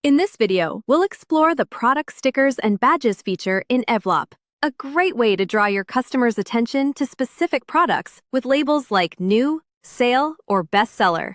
In this video, we'll explore the product stickers and badges feature in Evlop, a great way to draw your customers' attention to specific products with labels like new, sale, or bestseller.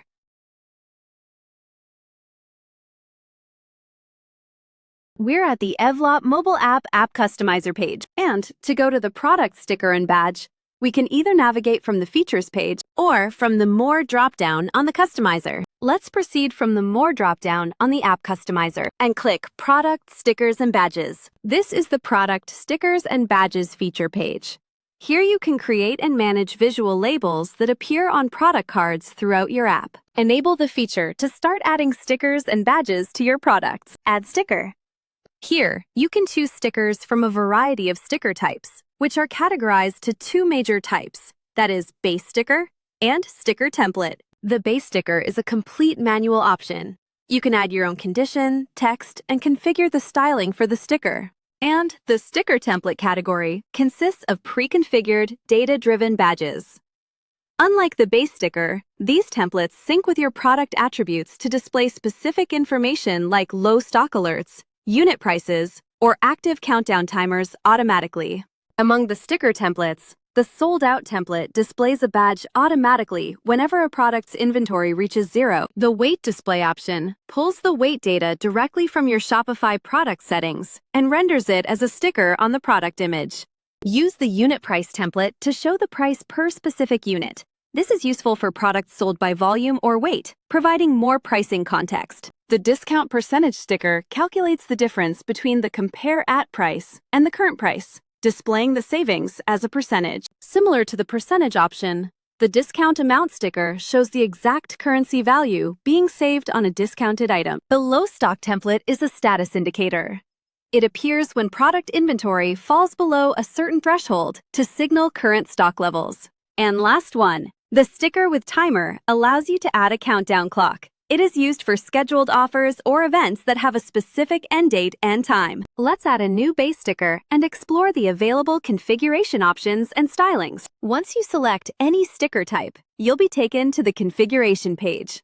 We're at the Evlop mobile app customizer page, and to go to the product sticker and badge, we can either navigate from the features page or from the More dropdown on the customizer. Let's proceed from the More dropdown on the app customizer and click Product Stickers and Badges. This is the Product Stickers and Badges feature page. Here you can create and manage visual labels that appear on product cards throughout your app. Enable the feature to start adding stickers and badges to your products. Add sticker. Here, you can choose stickers from a variety of sticker types, which are categorized to two major types, that is, base sticker and sticker template. The base sticker is a complete manual option. You can add your own condition, text, and configure the styling for the sticker. And the sticker template category consists of pre-configured, data-driven badges. Unlike the base sticker, these templates sync with your product attributes to display specific information like low stock alerts, unit prices, or active countdown timers automatically. Among the sticker templates, the Sold Out template displays a badge automatically whenever a product's inventory reaches 0. The Weight display option pulls the weight data directly from your Shopify product settings and renders it as a sticker on the product image. Use the Unit Price template to show the price per specific unit. This is useful for products sold by volume or weight, providing more pricing context. The Discount Percentage sticker calculates the difference between the Compare At price and the current price, displaying the savings as a percentage. Similar to the percentage option, the Discount Amount sticker shows the exact currency value being saved on a discounted item. The Low Stock template is a status indicator. It appears when product inventory falls below a certain threshold to signal current stock levels. And last one, the sticker with timer allows you to add a countdown clock. It is used for scheduled offers or events that have a specific end date and time. Let's add a new base sticker and explore the available configuration options and stylings. Once you select any sticker type, you'll be taken to the configuration page.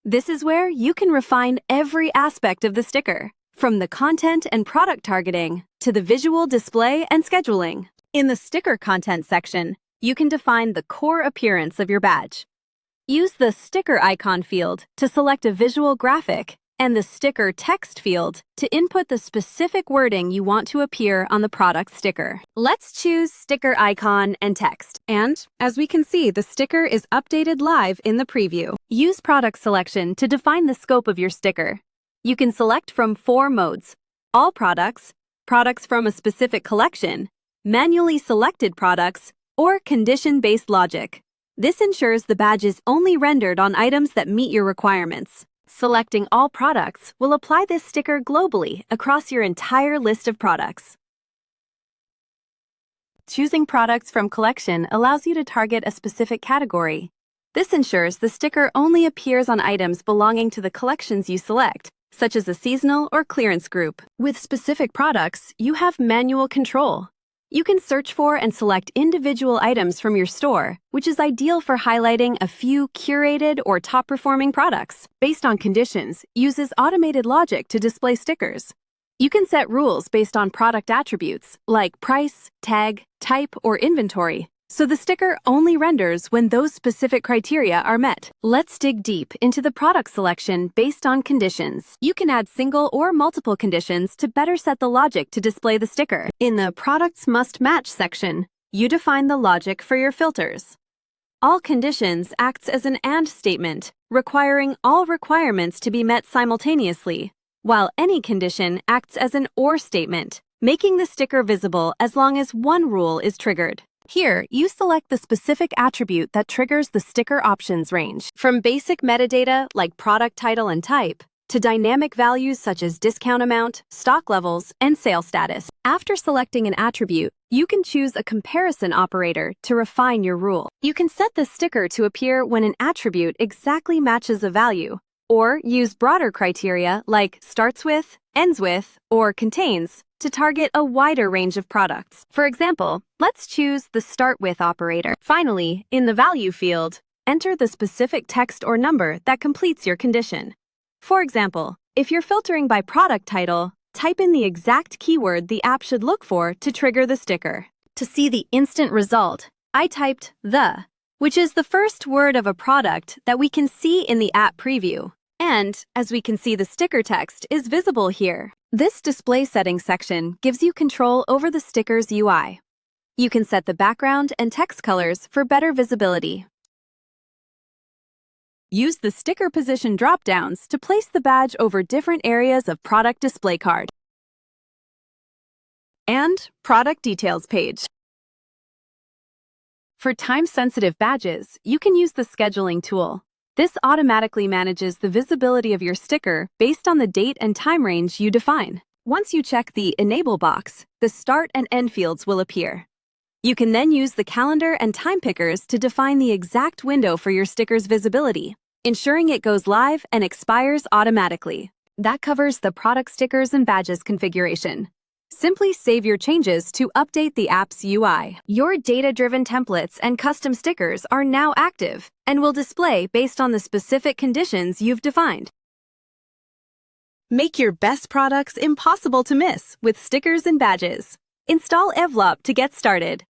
This is where you can refine every aspect of the sticker, from the content and product targeting to the visual display and scheduling. In the sticker content section, you can define the core appearance of your badge. Use the Sticker Icon field to select a visual graphic and the Sticker Text field to input the specific wording you want to appear on the product sticker. Let's choose Sticker Icon and Text. And, as we can see, the sticker is updated live in the preview. Use Product Selection to define the scope of your sticker. You can select from 4 modes: All Products, Products from a specific collection, Manually Selected Products, or Condition-Based Logic. This ensures the badge is only rendered on items that meet your requirements. Selecting all products will apply this sticker globally across your entire list of products. Choosing products from collection allows you to target a specific category. This ensures the sticker only appears on items belonging to the collections you select, such as a seasonal or clearance group. With specific products, you have manual control. You can search for and select individual items from your store, which is ideal for highlighting a few curated or top-performing products. Based on conditions, uses automated logic to display stickers. You can set rules based on product attributes, like price, tag, type, or inventory, so the sticker only renders when those specific criteria are met. Let's dig deep into the product selection based on conditions. You can add single or multiple conditions to better set the logic to display the sticker. In the Products Must Match section, you define the logic for your filters. All conditions acts as an AND statement, requiring all requirements to be met simultaneously, while any condition acts as an OR statement, making the sticker visible as long as one rule is triggered. Here, you select the specific attribute that triggers the sticker options range, from basic metadata like product title and type, to dynamic values such as discount amount, stock levels, and sale status. After selecting an attribute, you can choose a comparison operator to refine your rule. You can set the sticker to appear when an attribute exactly matches a value, or use broader criteria like starts with, ends with, or contains to target a wider range of products. For example, let's choose the Start With operator. Finally, in the Value field, enter the specific text or number that completes your condition. For example, If you're filtering by product title, type in the exact keyword the app should look for to trigger the sticker. To see the instant result, I typed "the," which is the first word of a product that we can see in the app preview. And, as we can see, the sticker text is visible here. This display settings section gives you control over the sticker's UI. You can set the background and text colors for better visibility. Use the sticker position drop-downs to place the badge over different areas of product display card. And product details page. For time-sensitive badges, you can use the scheduling tool. This automatically manages the visibility of your sticker based on the date and time range you define. Once you check the Enable box, the start and end fields will appear. You can then use the calendar and time pickers to define the exact window for your sticker's visibility, ensuring it goes live and expires automatically. That covers the product stickers and badges configuration. Simply save your changes to update the app's UI. Your data-driven templates and custom stickers are now active and will display based on the specific conditions you've defined. Make your best products impossible to miss with stickers and badges. Install Evlop to get started.